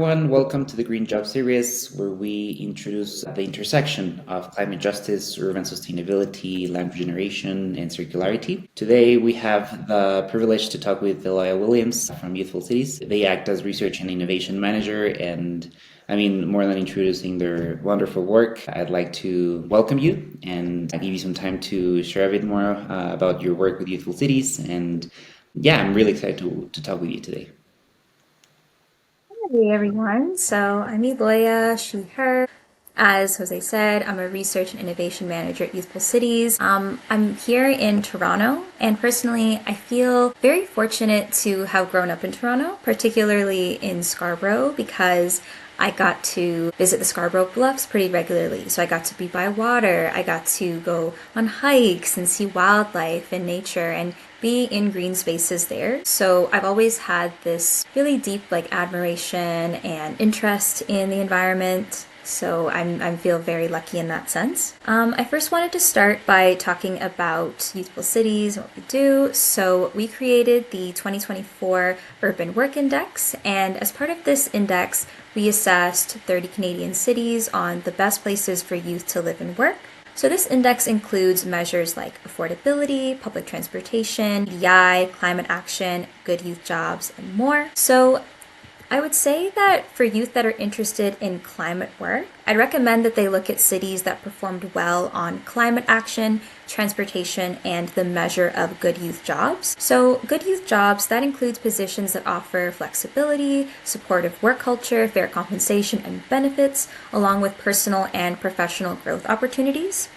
everyone. Welcome to the Green Job Series, where we introduce the intersection of climate justice, urban sustainability, land regeneration, and circularity. Today, we have the privilege to talk with Eloya Williams from Youthful Cities. They act as research and innovation manager, and more than introducing their wonderful work, I'd like to welcome you and give you some time to share a bit more about your work with Youthful Cities. And yeah, I'm really excited to talk with you today. Hey everyone, so I'm Eloya, she, her. As Jose said, I'm a research and innovation manager at Youthful Cities. I'm here in Toronto, and personally, I feel very fortunate to have grown up in Toronto, particularly in Scarborough, because I got to visit the Scarborough Bluffs pretty regularly. So I got to be by water, I got to go on hikes and see wildlife and nature and be in green spaces there. So I've always had this really deep admiration and interest in the environment. So I feel very lucky in that sense. I first wanted to start by talking about Youthful Cities and what we do. So we created the 2024 Urban Work Index, and as part of this index, we assessed 30 Canadian cities on the best places for youth to live and work. So this index includes measures like affordability, public transportation, EDI, climate action, good youth jobs, and more. So I would say that for youth that are interested in climate work, I'd recommend that they look at cities that performed well on climate action, transportation, and the measure of good youth jobs. So good youth jobs, that includes positions that offer flexibility, supportive work culture, fair compensation and benefits, along with personal and professional growth opportunities.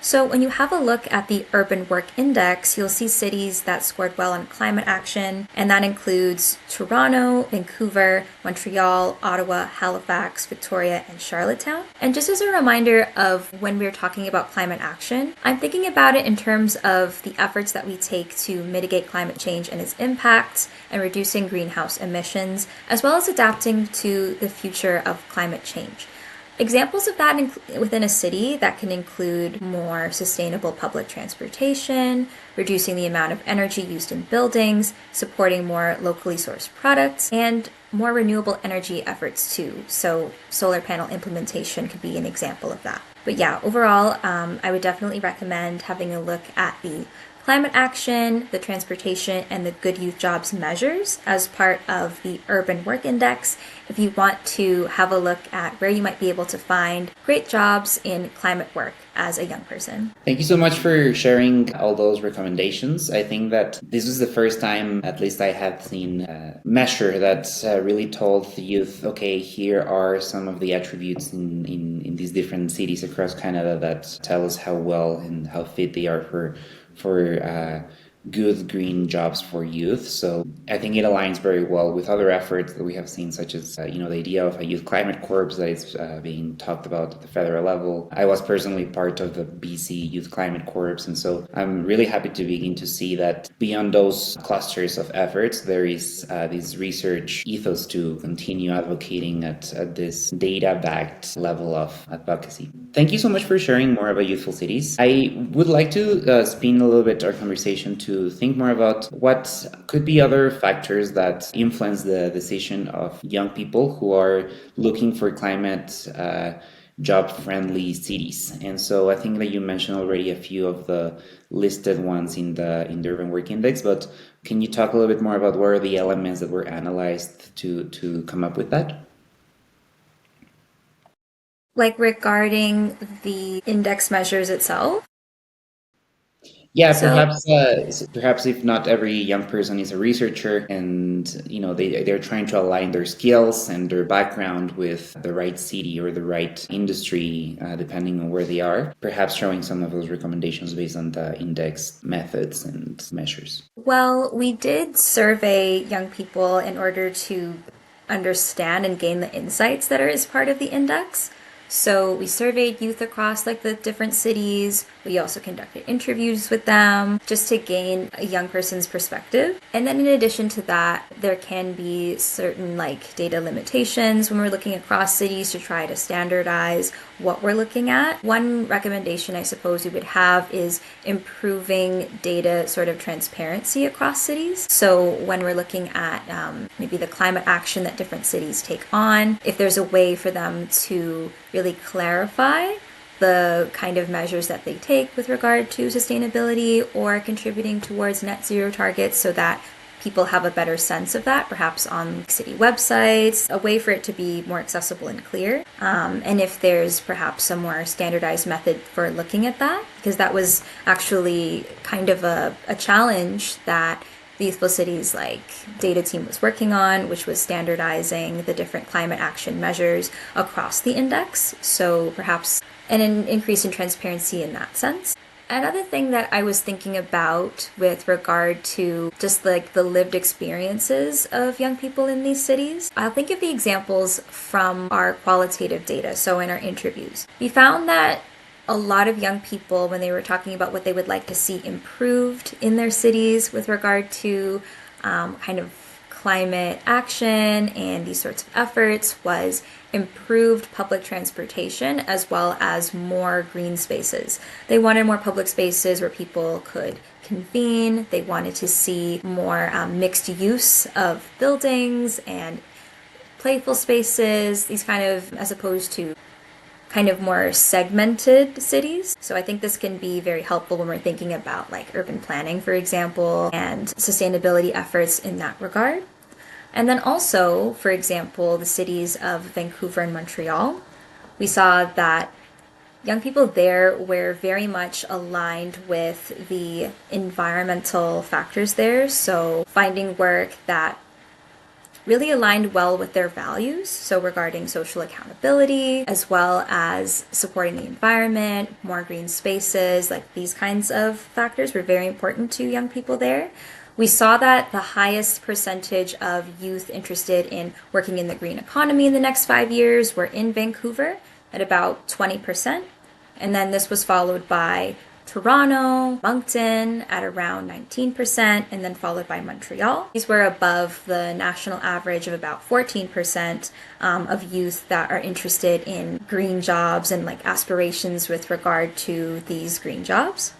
So when you have a look at the Urban Work Index, you'll see cities that scored well on climate action, and that includes Toronto, Vancouver, Montreal, Ottawa, Halifax, Victoria, and Charlottetown. And just as a reminder of when we're talking about climate action, I'm thinking about it in terms of the efforts that we take to mitigate climate change and its impacts and reducing greenhouse emissions, as well as adapting to the future of climate change. Examples of that within a city that can include more sustainable public transportation, reducing the amount of energy used in buildings, supporting more locally sourced products, and more renewable energy efforts too. So solar panel implementation could be an example of that. But yeah, overall, I would definitely recommend having a look at the climate action, the transportation, and the good youth jobs measures as part of the Urban Work Index if you want to have a look at where you might be able to find great jobs in climate work as a young person. Thank you so much for sharing all those recommendations. I think that this was the first time, at least I have seen a measure that really told the youth, okay, here are some of the attributes in these different cities across Canada that tell us how well and how fit they are for good green jobs for youth. So I think it aligns very well with other efforts that we have seen, such as the idea of a youth climate corps that is being talked about at the federal level. I was personally part of the BC Youth Climate Corps, and so I'm really happy to begin to see that beyond those clusters of efforts, there is this research ethos to continue advocating at this data-backed level of advocacy. Thank you so much for sharing more about Youthful Cities. I would like to spin a little bit our conversation to think more about what could be other factors that influence the decision of young people who are looking for climate job-friendly cities. And so I think that you mentioned already a few of the listed ones in the Urban Work Index, but can you talk a little bit more about what are the elements that were analyzed to come up with that? Like regarding the index measures itself. Yeah, So perhaps if not every young person is a researcher, and they're trying to align their skills and their background with the right city or the right industry, depending on where they are. Perhaps showing some of those recommendations based on the index methods and measures. well, we did survey young people in order to understand and gain the insights that are as part of the index. So we surveyed youth across like the different cities. We also conducted interviews with them just to gain a young person's perspective. And then in addition to that, there can be certain like data limitations when we're looking across cities to try to standardize what we're looking at. One recommendation I suppose we would have is improving data sort of transparency across cities. So when we're looking at maybe the climate action that different cities take on, if there's a way for them to really clarify the kind of measures that they take with regard to sustainability or contributing towards net zero targets so that people have a better sense of that, perhaps on city websites, a way for it to be more accessible and clear. And if there's perhaps a more standardized method for looking at that, because that was actually kind of a challenge that the Youthful Cities like data team was working on, which was standardizing the different climate action measures across the index. So perhaps an increase in transparency in that sense. Another thing that I was thinking about with regard to just like the lived experiences of young people in these cities, I'll think of the examples from our qualitative data, so in our interviews. We found that a lot of young people, when they were talking about what they would like to see improved in their cities with regard to kind of climate action and these sorts of efforts, was improved public transportation as well as more green spaces. They wanted more public spaces where people could convene. They wanted to see more mixed use of buildings and playful spaces, these kind of, as opposed to kind of more segmented cities. So I think this can be very helpful when we're thinking about like urban planning, for example, and sustainability efforts in that regard. And then also, for example, the cities of Vancouver and Montreal, we saw that young people there were very much aligned with the environmental factors there. So finding work that really aligned well with their values, so regarding social accountability, as well as supporting the environment, more green spaces, like these kinds of factors were very important to young people there. We saw that the highest percentage of youth interested in working in the green economy in the next 5 years were in Vancouver at about 20%. And then this was followed by Toronto, Moncton at around 19%, and then followed by Montreal. These were above the national average of about 14% of youth that are interested in green jobs and like aspirations with regard to these green jobs.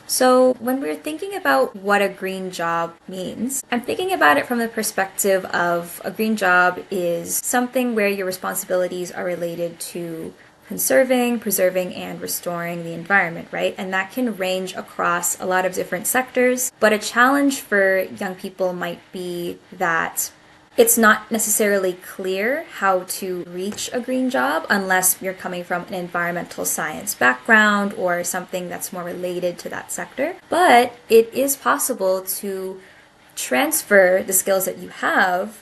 So when we're thinking about what a green job means, I'm thinking about it from the perspective of a green job is something where your responsibilities are related to conserving, preserving, and restoring the environment, right? And that can range across a lot of different sectors. But a challenge for young people might be that it's not necessarily clear how to reach a green job unless you're coming from an environmental science background or something that's more related to that sector. But it is possible to transfer the skills that you have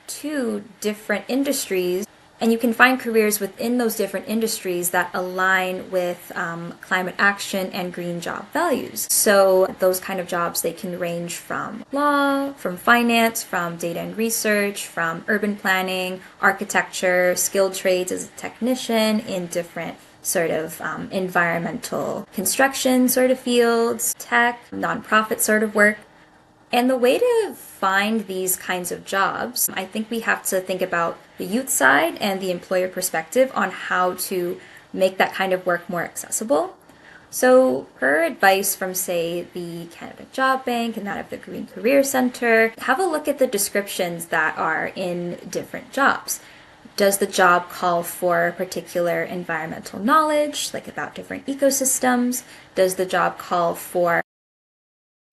to different industries, and you can find careers within those different industries that align with climate action and green job values. So those kind of jobs, they can range from law, from finance, from data and research, from urban planning, architecture, skilled trades as a technician in different sort of environmental construction sort of fields, tech, nonprofit sort of work. And the way to find these kinds of jobs, I think we have to think about the youth side and the employer perspective on how to make that kind of work more accessible. So per advice from, say, the Canada Job Bank and that of the Green Career Centre, have a look at the descriptions that are in different jobs. Does the job call for particular environmental knowledge, like about different ecosystems? Does the job call for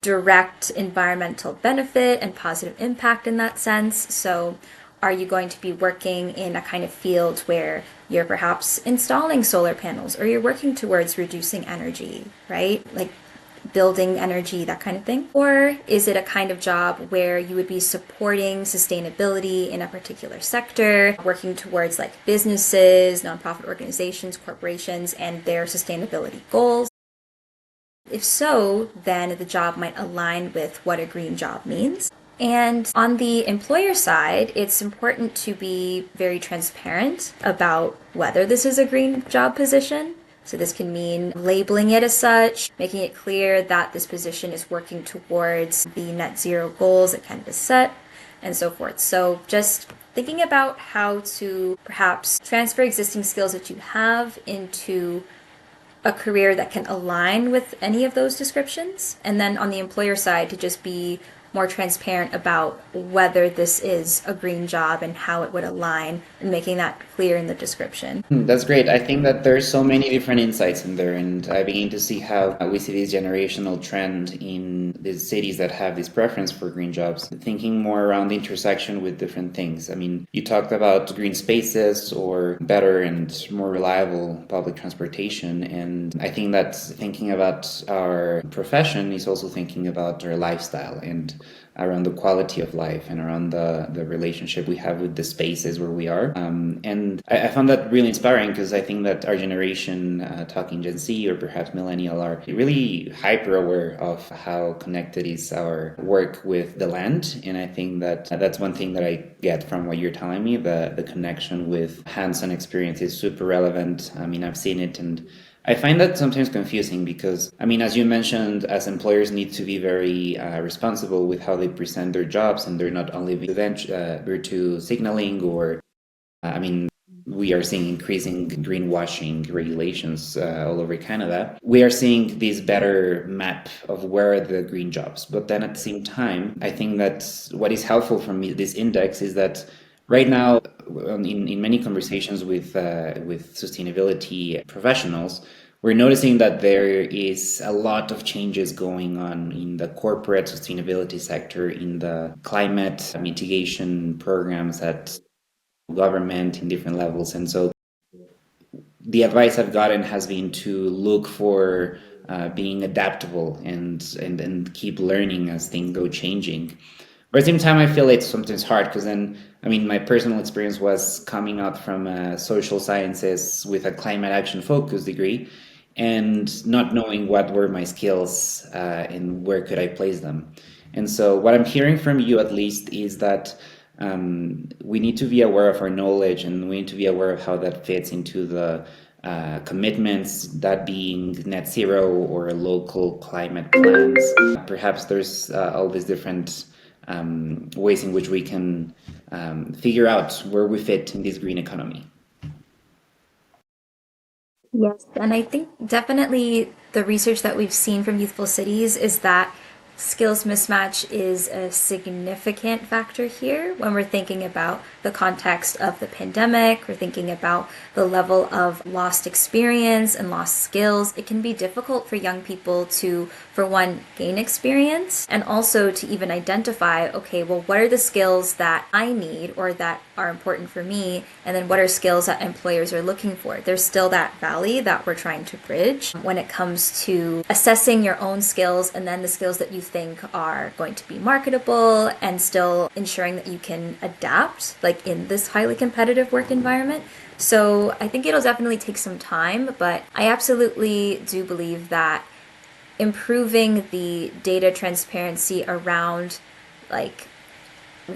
direct environmental benefit and positive impact in that sense? So are you going to be working in a kind of field where you're perhaps installing solar panels or you're working towards reducing energy, right? Like building energy, that kind of thing? Or is it a kind of job where you would be supporting sustainability in a particular sector, working towards like businesses, nonprofit organizations, corporations, and their sustainability goals? If so, then the job might align with what a green job means. And on the employer side, it's important to be very transparent about whether this is a green job position. So this can mean labeling it as such, making it clear that this position is working towards the net zero goals that Canada set, and so forth. So just thinking about how to perhaps transfer existing skills that you have into a career that can align with any of those descriptions. And then on the employer side, to just be more transparent about whether this is a green job and how it would align, and making that clear in the description. That's great. I think that there's so many different insights in there, and I begin to see how we see this generational trend in the cities that have this preference for green jobs, thinking more around the intersection with different things. I mean, you talked about green spaces or better and more reliable public transportation, and I think that thinking about our profession is also thinking about our lifestyle and around the quality of life and around the relationship we have with the spaces where we are. And I found that really inspiring because I think that our generation, talking Gen Z or perhaps millennial, are really hyper aware of how connected is our work with the land. And I think that that's one thing that I get from what you're telling me. The connection with hands-on experience is super relevant. I mean, I've seen it, and I find that sometimes confusing because, I mean, as you mentioned, as employers need to be very responsible with how they present their jobs, and they're not only virtue signaling or, I mean, we are seeing increasing greenwashing regulations all over Canada. We are seeing this better map of where are the green jobs. But then at the same time, I think that what is helpful from this index is that right now, in many conversations with sustainability professionals, we're noticing that there is a lot of changes going on in the corporate sustainability sector, in the climate mitigation programs at government in different levels. And so the advice I've gotten has been to look for being adaptable and keep learning as things go changing. But at the same time, I feel it's sometimes hard because then, I mean, my personal experience was coming out from social sciences with a climate action focus degree and not knowing what were my skills and where could I place them. And so, what I'm hearing from you at least is that we need to be aware of our knowledge and we need to be aware of how that fits into the commitments, that being net zero or local climate plans. Perhaps there's all these different ways in which we can figure out where we fit in this green economy. Yes, and I think definitely the research that we've seen from Youthful Cities is that skills mismatch is a significant factor here when we're thinking about the context of the pandemic, we're thinking about the level of lost experience and lost skills. It can be difficult for young people to, for one, gain experience and also to even identify, okay, well, what are the skills that I need or that are important for me? And then what are skills that employers are looking for? There's still that valley that we're trying to bridge when it comes to assessing your own skills and then the skills that you think are going to be marketable and still ensuring that you can adapt, like in this highly competitive work environment. So I think it'll definitely take some time, but I absolutely do believe that improving the data transparency around like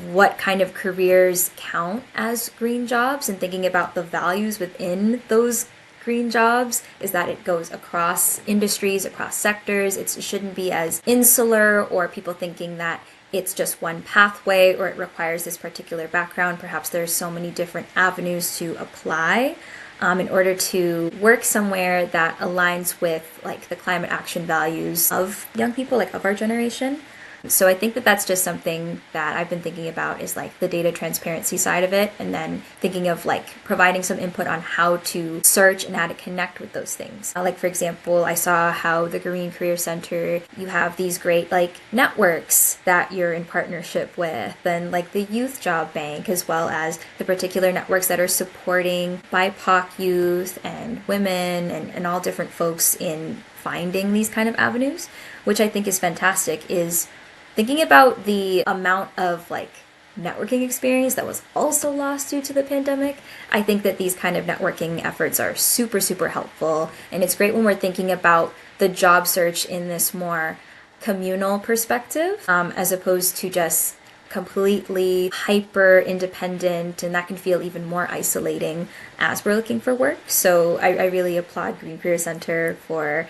what kind of careers count as green jobs and thinking about the values within those green jobs is that it goes across industries, across sectors. It shouldn't be as insular or people thinking that it's just one pathway or it requires this particular background. Perhaps there's so many different avenues to apply in order to work somewhere that aligns with like the climate action values of young people, like of our generation. So I think that that's just something that I've been thinking about is like the data transparency side of it, and then thinking of like providing some input on how to search and how to connect with those things. Like for example, I saw how the Green Career Center, you have these great like networks that you're in partnership with, and like the Youth Job Bank, as well as the particular networks that are supporting BIPOC youth and women and all different folks in finding these kind of avenues, which I think is fantastic, is thinking about the amount of like networking experience that was also lost due to the pandemic. I think that these kind of networking efforts are super, super helpful. And it's great when we're thinking about the job search in this more communal perspective, as opposed to just completely hyper independent, and that can feel even more isolating as we're looking for work. So I really applaud Green Career Center for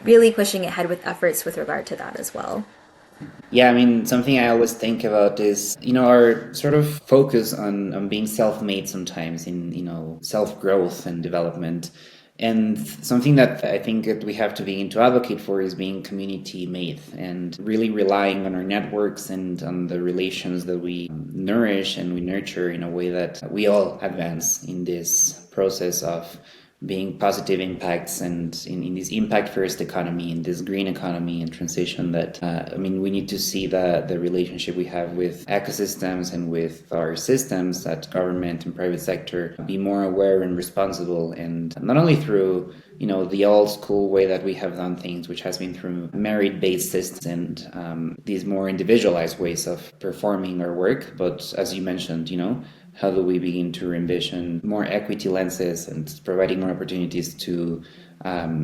really pushing ahead with efforts with regard to that as well. Yeah, I mean, something I always think about is, our sort of focus on being self-made sometimes in, self-growth and development. And something that I think that we have to begin to advocate for is being community-made and really relying on our networks and on the relations that we nourish and we nurture in a way that we all advance in this process of being positive impacts and in this impact first economy, in this green economy and transition that we need to see the relationship we have with ecosystems and with our systems at government and private sector be more aware and responsible, and not only through the old school way that we have done things, which has been through merit-based systems and these more individualized ways of performing our work, but as you mentioned, how do we begin to envision more equity lenses and providing more opportunities to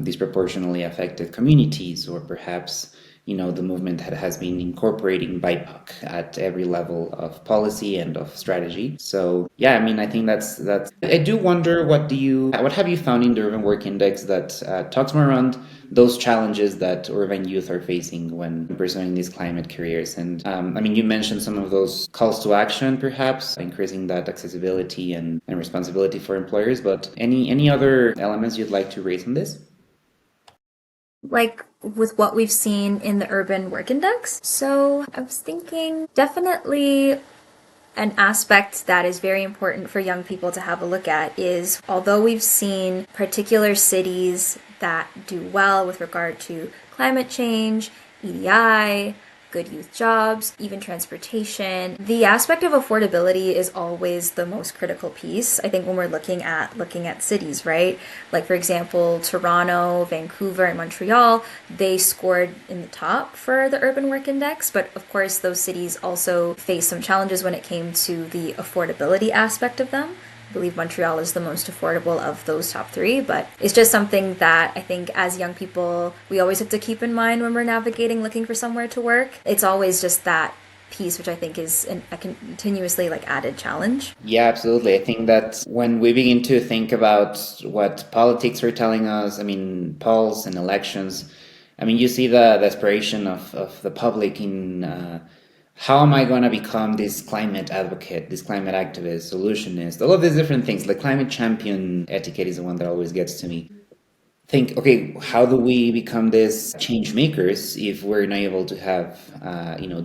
disproportionately affected communities, or perhaps the movement that has been incorporating BIPOC at every level of policy and of strategy. So yeah, I think that's. I do wonder, what have you found in the Urban Work Index that talks more around those challenges that urban youth are facing when pursuing these climate careers? And you mentioned some of those calls to action, perhaps increasing that accessibility and responsibility for employers. But any other elements you'd like to raise on this? Like with what we've seen in the Urban Work Index. So I was thinking definitely an aspect that is very important for young people to have a look at is, although we've seen particular cities that do well with regard to climate change, EDI, good youth jobs, even transportation, the aspect of affordability is always the most critical piece. I think when we're looking at cities, right? Like for example, Toronto, Vancouver, and Montreal, they scored in the top for the Urban Work Index, but of course those cities also face some challenges when it came to the affordability aspect of them. I believe Montreal is the most affordable of those top three, but it's just something that I think as young people, we always have to keep in mind when we're navigating looking for somewhere to work. It's always just that piece, which I think is a continuously added challenge. Yeah, absolutely. I think that when we begin to think about what politics are telling us, polls and elections, you see the desperation of the public in how am I going to become this climate advocate, this climate activist, solutionist, all of these different things. The climate champion etiquette is the one that always gets to me. Think, okay, how do we become these change makers if we're not able to have,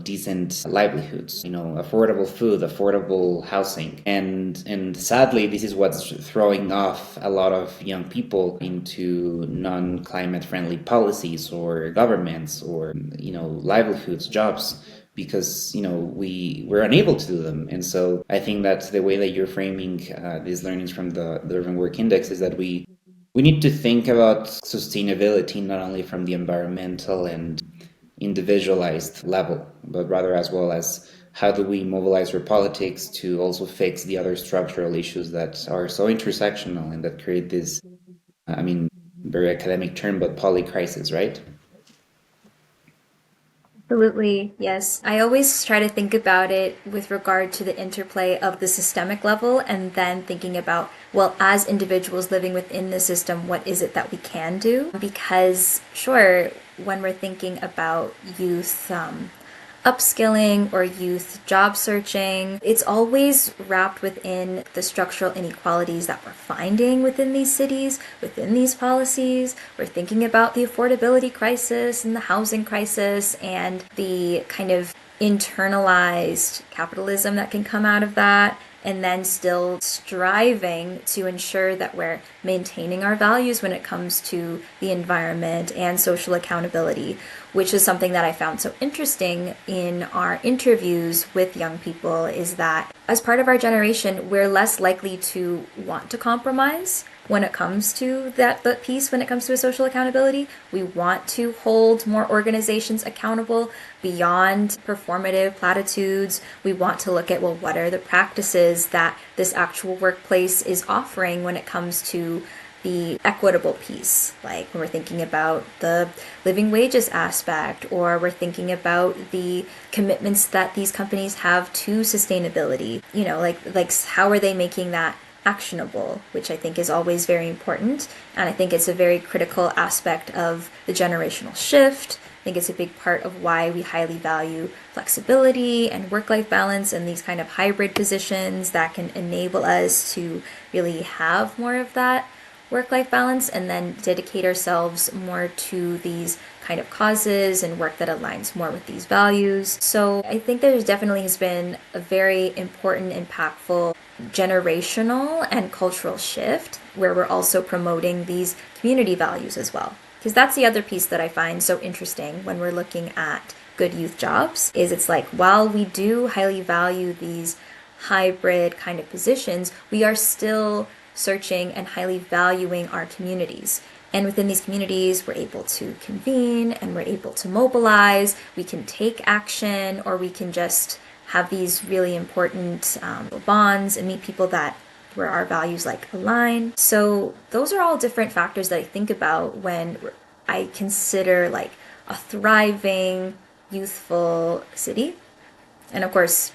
decent livelihoods, affordable food, affordable housing, and sadly, this is what's throwing off a lot of young people into non-climate friendly policies or governments or livelihoods, jobs, because we're unable to do them. And so I think that the way that you're framing these learnings from the Urban Work Index is that we need to think about sustainability not only from the environmental and individualized level, but rather as well as how do we mobilize our politics to also fix the other structural issues that are so intersectional and that create this, very academic term, but polycrisis, right? Absolutely, yes. I always try to think about it with regard to the interplay of the systemic level and then thinking about, well, as individuals living within the system, what is it that we can do? Because, sure, when we're thinking about youth upskilling or youth job searching, it's always wrapped within the structural inequalities that we're finding within these cities, within these policies. We're thinking about the affordability crisis and the housing crisis and the kind of internalized capitalism that can come out of that, and then still striving to ensure that we're maintaining our values when it comes to the environment and social accountability, which is something that I found so interesting in our interviews with young people, is that as part of our generation, we're less likely to want to compromise when it comes to that piece, when it comes to a social accountability. We want to hold more organizations accountable beyond performative platitudes. We want to look at, well, what are the practices that this actual workplace is offering when it comes to the equitable piece, like when we're thinking about the living wages aspect, or we're thinking about the commitments that these companies have to sustainability. Like how are they making that actionable, which I think is always very important. And I think it's a very critical aspect of the generational shift. I think it's a big part of why we highly value flexibility and work life balance and these kind of hybrid positions that can enable us to really have more of that work life balance and then dedicate ourselves more to these kind of causes and work that aligns more with these values. So I think there definitely has been a very important, impactful generational and cultural shift where we're also promoting these community values as well. Because that's the other piece that I find so interesting when we're looking at good youth jobs is it's like while we do highly value these hybrid kind of positions, we are still searching and highly valuing our communities. And within these communities, we're able to convene and we're able to mobilize. We can take action, or we can just have these really important bonds and meet people that where our values like align. So those are all different factors that I think about when I consider like a thriving, youthful city. And of course,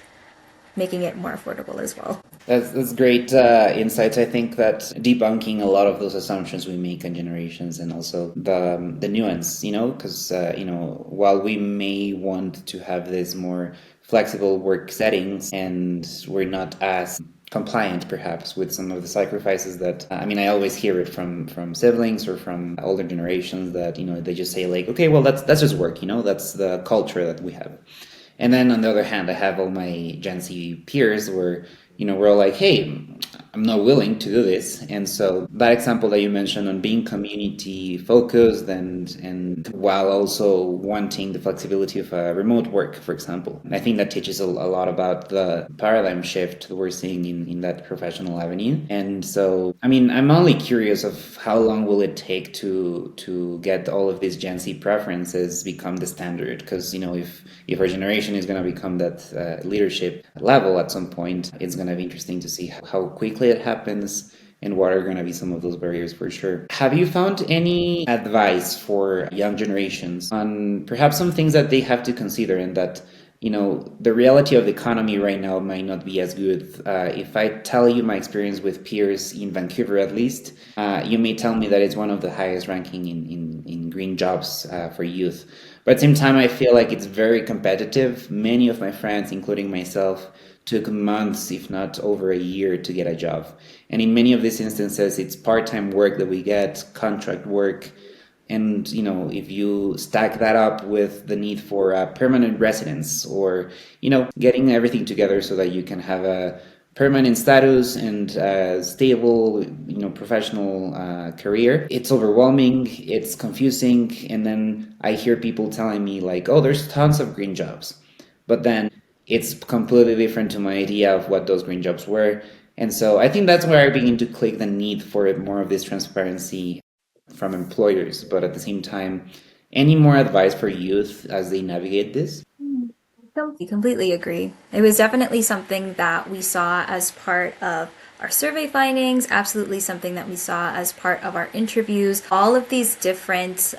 making it more affordable as well. That's great insights. I think that debunking a lot of those assumptions we make on generations and also the nuance, because while we may want to have this more flexible work settings and we're not as compliant perhaps with some of the sacrifices that I always hear it from siblings or from older generations that they just say like, okay, well that's just work, that's the culture that we have. And then on the other hand, I have all my Gen Z peers where, we're all like, hey, I'm not willing to do this. And so that example that you mentioned on being community focused and while also wanting the flexibility of remote work, for example. And I think that teaches a lot about the paradigm shift that we're seeing in that professional avenue. And so, I'm only curious of how long will it take to get all of these Gen Z preferences become the standard? Because, if our generation is going to become that leadership level at some point, it's going to be interesting to see how quickly it happens and what are going to be some of those barriers for sure. Have you found any advice for young generations on perhaps some things that they have to consider and that the reality of the economy right now might not be as good? If I tell you my experience with peers in Vancouver, at least, you may tell me that it's one of the highest ranking in green jobs for youth. But at the same time, I feel like it's very competitive. Many of my friends, including myself, took months, if not over a year, to get a job. And in many of these instances, it's part-time work that we get, contract work. And, if you stack that up with the need for a permanent residence or, getting everything together so that you can have a permanent status and a stable, professional career, it's overwhelming, it's confusing. And then I hear people telling me like, oh, there's tons of green jobs. But then it's completely different to my idea of what those green jobs were. And so I think that's where I begin to click the need for more of this transparency from employers. But at the same time, any more advice for youth as they navigate this? Completely agree. It was definitely something that we saw as part of our survey findings, absolutely something that we saw as part of our interviews. All of these different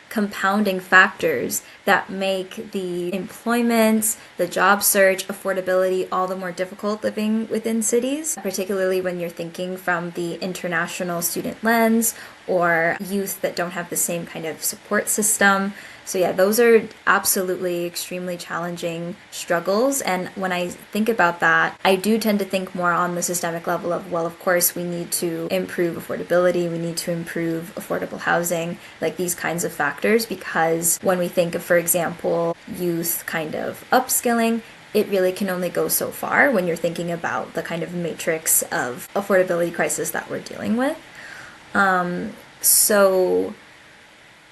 compounding factors that make the employment, the job search, affordability all the more difficult living within cities, particularly when you're thinking from the international student lens or youth that don't have the same kind of support system. So yeah, those are absolutely extremely challenging struggles. And when I think about that, I do tend to think more on the systemic level of, well, of course, we need to improve affordability. We need to improve affordable housing, like these kinds of factors, because when we think of, for example, youth kind of upskilling, it really can only go so far when you're thinking about the kind of matrix of affordability crisis that we're dealing with. So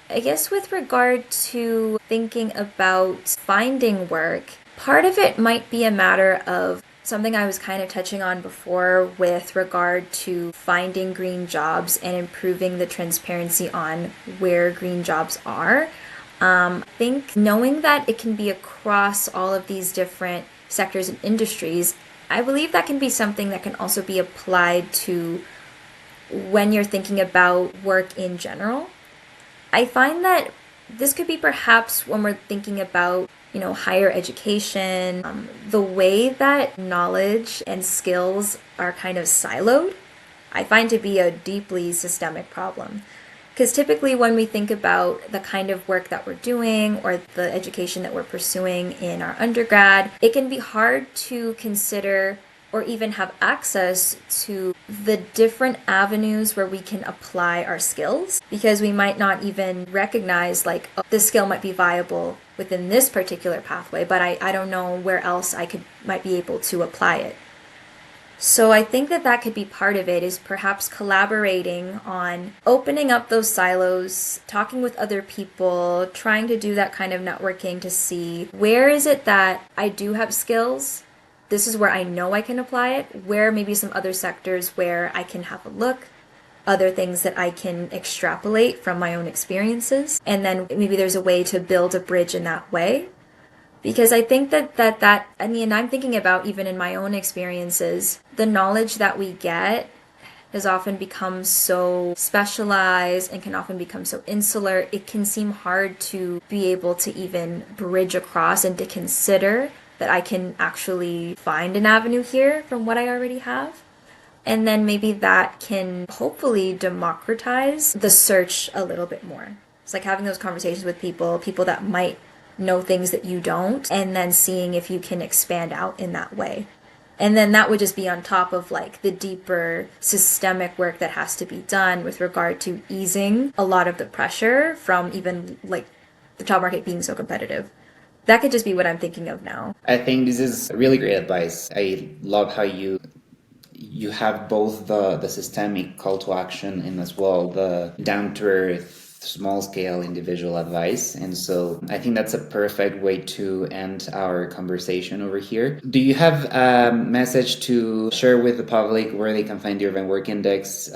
I guess with regard to thinking about finding work, part of it might be a matter of something I was kind of touching on before with regard to finding green jobs and improving the transparency on where green jobs are. I think knowing that it can be across all of these different sectors and industries, I believe that can be something that can also be applied to when you're thinking about work in general. I find that this could be perhaps when we're thinking about, higher education, the way that knowledge and skills are kind of siloed, I find to be a deeply systemic problem. Because typically, when we think about the kind of work that we're doing or the education that we're pursuing in our undergrad, it can be hard to consider or even have access to the different avenues where we can apply our skills, because we might not even recognize, like, oh, this skill might be viable within this particular pathway, but I don't know where else might be able to apply it. So I think that could be part of it, is perhaps collaborating on opening up those silos, talking with other people, trying to do that kind of networking to see where is it that I do have skills. This is where I know I can apply it, where maybe some other sectors where I can have a look, other things that I can extrapolate from my own experiences, and then maybe there's a way to build a bridge in that way. Because I think I'm thinking about, even in my own experiences, the knowledge that we get has often become so specialized and can often become so insular. It can seem hard to be able to even bridge across and to consider that I can actually find an avenue here from what I already have. And then maybe that can hopefully democratize the search a little bit more. It's like having those conversations with people that might know things that you don't, and then seeing if you can expand out in that way. And then that would just be on top of, like, the deeper systemic work that has to be done with regard to easing a lot of the pressure from even, like, the job market being so competitive. That could just be what I'm thinking of now. I think this is really great advice. I love how you have both the systemic call to action and as well the down to earth small scale individual advice. And so I think that's a perfect way to end our conversation over here. Do you have a message to share with the public where they can find the Urban Work Index,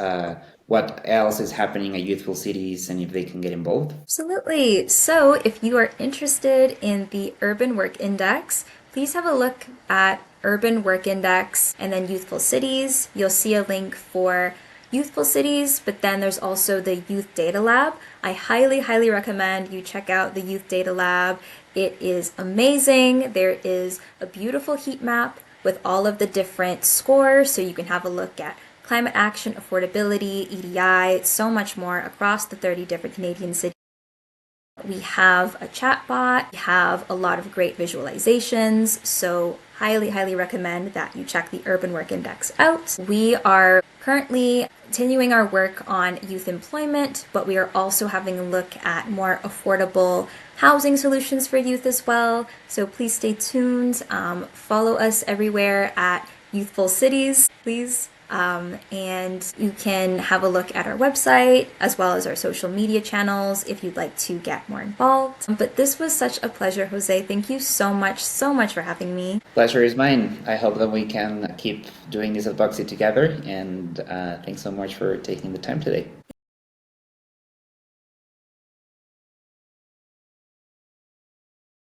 what else is happening at Youthful Cities, and if they can get involved? Absolutely. So if you are interested in the Urban Work Index, please have a look at Urban Work Index and then Youthful Cities. You'll see a link for Youthful Cities, but then there's also the Youth Data Lab. I highly, highly recommend you check out the Youth Data Lab. It is amazing. There is a beautiful heat map with all of the different scores, so you can have a look at climate action, affordability, EDI, so much more across the 30 different Canadian cities. We have a chatbot, we have a lot of great visualizations, so highly, highly recommend that you check the Urban Work Index out. We are currently continuing our work on youth employment, but we are also having a look at more affordable housing solutions for youth as well. So please stay tuned. Follow us everywhere at Youthful Cities, please. And you can have a look at our website as well as our social media channels if you'd like to get more involved. But this was such a pleasure, Jose. Thank you so much for having me. Pleasure is mine. I hope that we can keep doing this advocacy together, and thanks so much for taking the time today.